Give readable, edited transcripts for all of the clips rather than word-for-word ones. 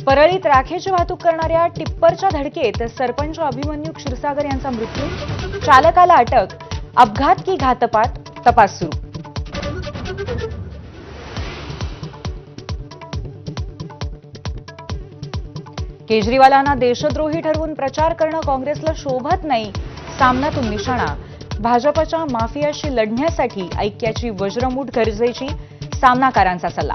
परळीत राखेची वाहतूक करणाऱ्या टिप्परच्या धडकेत सरपंच अभिमन्यू क्षीरसागर यांचा मृत्यू, चालकाला अटक, अपघात की घातपात, तपास सुरू. केजरीवालांना देशद्रोही ठरवून प्रचार करणं काँग्रेसला शोभत नाही, सामनातून निशाणा. भाजपच्या माफियाशी लढण्यासाठी ऐक्याची वज्रमूठ गरजेची, सामनाकारांचा सल्ला.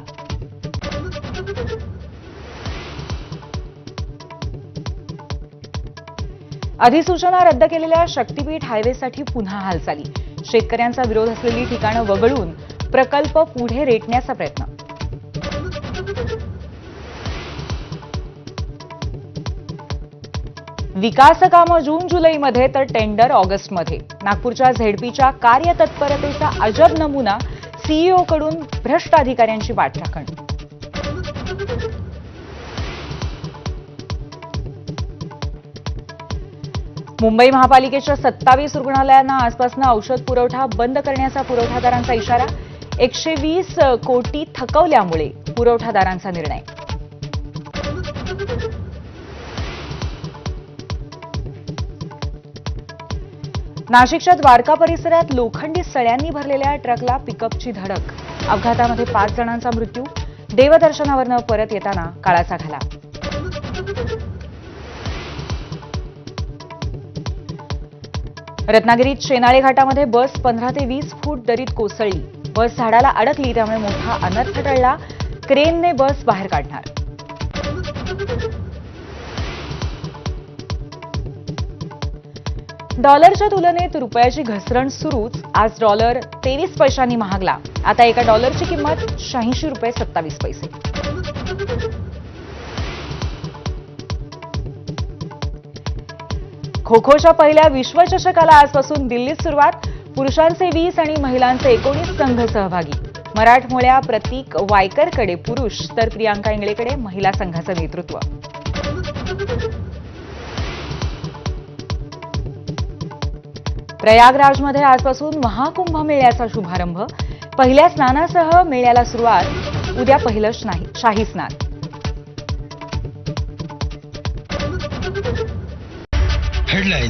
अधिसूचना रद्द केलेल्या शक्तीपीठ हायवेसाठी पुन्हा हालचाली. शेतकऱ्यांचा विरोध असलेली ठिकाणं वगळून प्रकल्प पुढे रेटण्याचा प्रयत्न. विकास कामं जून-जुलैमध्ये तर टेंडर ऑगस्टमध्ये. नागपूरच्या झेडपीच्या कार्यतत्परतेचा अजब नमुना, सीईओकडून भ्रष्ट अधिकाऱ्यांची पाठराखण. मुंबई महापालिकेच्या 27 रुग्णालयांना आजपासून औषध पुरवठा बंद करण्याचा पुरवठादारांचा इशारा. 120 कोटी थकवल्यामुळे पुरवठादारांचा निर्णय. नाशिकच्या द्वारका परिसरात लोखंडी सळ्यांनी भरलेल्या ट्रकला पिकअपची धडक. अपघातामध्ये 5 जणांचा मृत्यू. देवदर्शनावरनं परत येताना काळाचा घाला. रत्नागिरीत शेनाळे घाटामध्ये बस 15 ते 20 फूट दरीत कोसळली. बस झाडाला अडकली, त्यामुळे मोठा अनर्थ टळला. क्रेनने बस बाहेर काढणार. डॉलरच्या तुलनेत रुपयाची घसरण सुरूच. आज डॉलर 23 पैशांनी महागला. आता एका डॉलरची किंमत 86 रुपये 27 पैसे. खो-खोच्या पहिल्या विश्वचषकाला आजपासून दिल्लीत सुरुवात. पुरुषांचे 20 आणि महिलांचे 19 संघ सहभागी. मराठमोळ्या प्रतीक वायकरकडे पुरुष तर प्रियांका इंगळेकडे महिला संघाचं नेतृत्व. प्रयागराजमध्ये आजपासून महाकुंभ मेळ्याचा शुभारंभ. पहिल्या स्नानासह मेळ्याला सुरुवात. उद्या पहिलं शाही स्नान. हेडलाईन्स.